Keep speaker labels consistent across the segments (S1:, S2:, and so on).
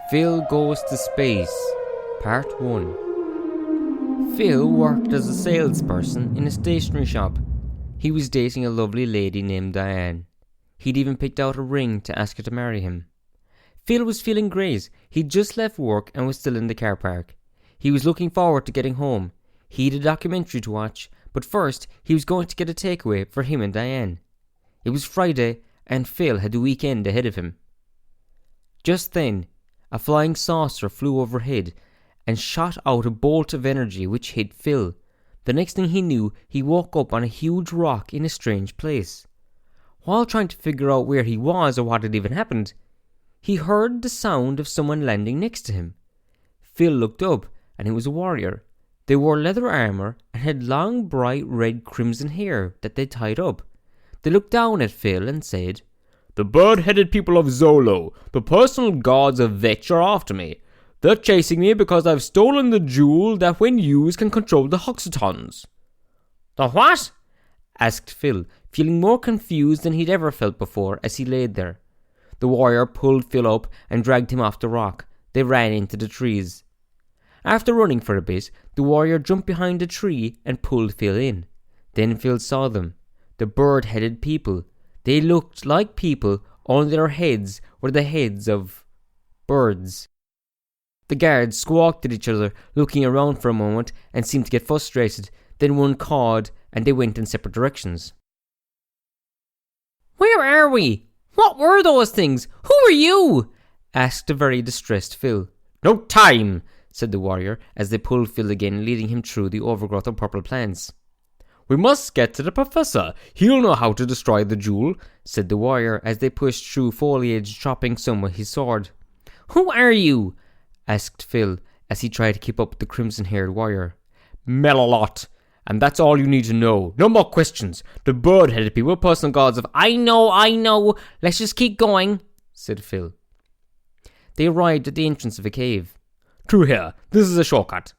S1: Phil Goes to Space, Part 1. Phil worked as a salesperson in a stationery shop. He was dating a lovely lady named Diane. He'd even picked out a ring to ask her to marry him. Phil was feeling great. He'd just left work and was still in the car park. He was looking forward to getting home. He had a documentary to watch, but first he was going to get a takeaway for him and Diane. It was Friday, and Phil had the weekend ahead of him. Just then, a flying saucer flew overhead and shot out a bolt of energy which hit Phil. The next thing he knew, he woke up on a huge rock in a strange place. While trying to figure out where he was or what had even happened, he heard the sound of someone landing next to him. Phil looked up, and it was a warrior. They wore leather armour and had long, bright red crimson hair that they tied up. They looked down at Phil and said,
S2: "The bird-headed people of Zolo, the personal gods of Vetch, are after me. They're chasing me because I've stolen the jewel that when used can control the Hoxitons."
S1: "The what?" asked Phil, feeling more confused than he'd ever felt before as he laid there. The warrior pulled Phil up and dragged him off the rock. They ran into the trees. After running for a bit, the warrior jumped behind a tree and pulled Phil in. Then Phil saw them. The bird-headed people. They looked like people, only their heads were the heads of birds. The guards squawked at each other, looking around for a moment, and seemed to get frustrated. Then one cawed, and they went in separate directions. "Where are we? What were those things? Who are you?" asked a very distressed Phil.
S2: "No time,"
S1: said the warrior, as they pulled Phil again, leading him through the overgrowth of purple plants.
S2: "We must get to the professor. He'll know how to destroy the jewel,"
S1: said the warrior, as they pushed through foliage, chopping some with his sword. "Who are you?" asked Phil, as he tried to keep up with the crimson-haired warrior.
S2: "Melilot. And that's all you need to know. No more questions. The bird-headed people are personal gods of..."
S1: I know. Let's just keep going," said Phil. They arrived at the entrance of a cave.
S2: "Through here. This is a shortcut."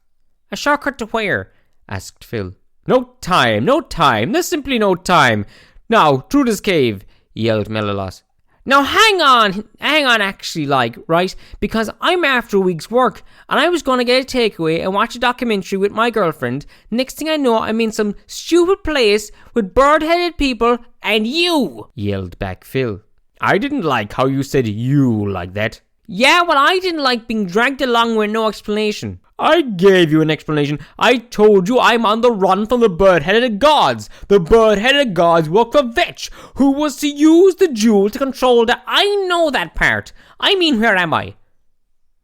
S1: "A shortcut to where?" asked Phil.
S2: No time. There's simply no time. Now, through this cave," yelled Melilot.
S1: "Now hang on actually, right? Because I'm after a week's work, and I was going to get a takeaway and watch a documentary with my girlfriend. Next thing I know, I'm in some stupid place with bird-headed people and you," yelled back Phil.
S2: "I didn't like how you said you like that."
S1: "Yeah, well, I didn't like being dragged along with no explanation."
S2: "I gave you an explanation. I told you I'm on the run from the bird-headed gods. The bird-headed gods work for Vetch, who was to use the jewel to control the..."
S1: "I know that part. I mean, where am I?"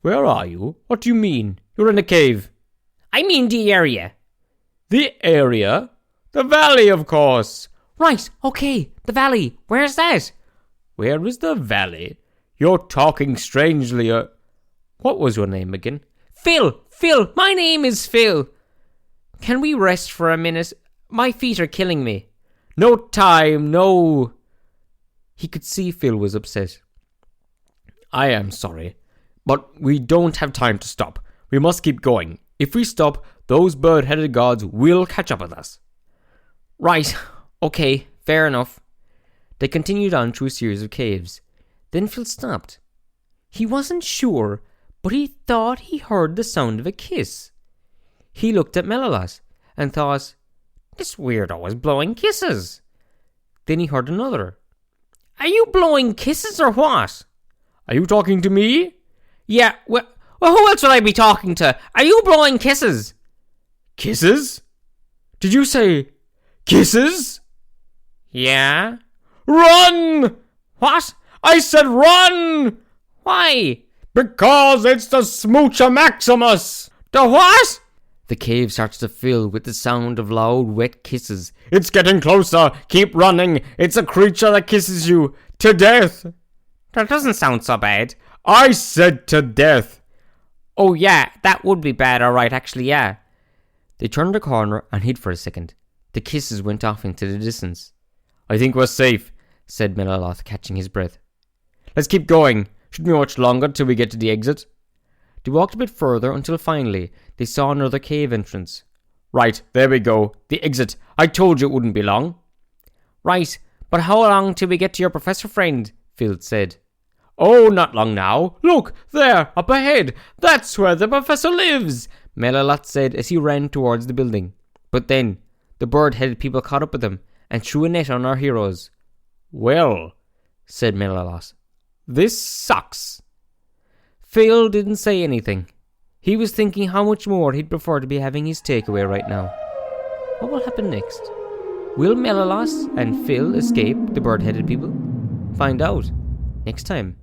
S2: "Where are you? What do you mean? You're in the cave."
S1: "I mean the area."
S2: "The area? The valley, of course."
S1: "Right, okay, the valley. Where's that?"
S2: "Where is the valley? You're talking strangely. What was your name again?"
S1: Phil, my name is Phil. Can we rest for a minute? My feet are killing me."
S2: "No time, no."
S1: He could see Phil was upset.
S2: "I am sorry, but we don't have time to stop. We must keep going. If we stop, those bird-headed gods will catch up with us."
S1: "Right, okay, fair enough." They continued on through a series of caves. Then Phil stopped. He wasn't sure, but he thought he heard the sound of a kiss. He looked at Melilot and thought, "This weirdo is blowing kisses." Then he heard another. "Are you blowing kisses or what?"
S2: "Are you talking to me?"
S1: "Yeah, well, who else would I be talking to? Are you blowing kisses?"
S2: "Kisses? Did you say kisses?"
S1: "Yeah."
S2: "Run!"
S1: "What?"
S2: "I said run!"
S1: "Why?"
S2: "Because it's the Smoocher Maximus."
S1: "The what?" The cave starts to fill with the sound of loud, wet kisses.
S2: "It's getting closer. Keep running. It's a creature that kisses you to death."
S1: "That doesn't sound so bad."
S2: "I said to death."
S1: "Oh yeah, that would be bad, alright, actually, yeah." They turned a corner and hid for a second. The kisses went off into the distance.
S2: "I think we're safe," said Melilot, catching his breath. "Let's keep going. Shouldn't be much longer till we get to the exit."
S1: They walked a bit further until finally they saw another cave entrance.
S2: "Right, there we go. The exit. I told you it wouldn't be long."
S1: "Right, but how long till we get to your professor friend?" Phil said.
S2: Oh, not long now. Look, there, up ahead. That's where the professor lives,
S1: Melilot said as he ran towards the building. But then, the bird-headed people caught up with him and threw a net on our heroes.
S2: Well,
S1: said Melilot,
S2: this sucks.
S1: Phil didn't say anything. He was thinking how much more he'd prefer to be having his takeaway right now. What will happen next? Will Melilot and Phil escape the bird-headed people? Find out next time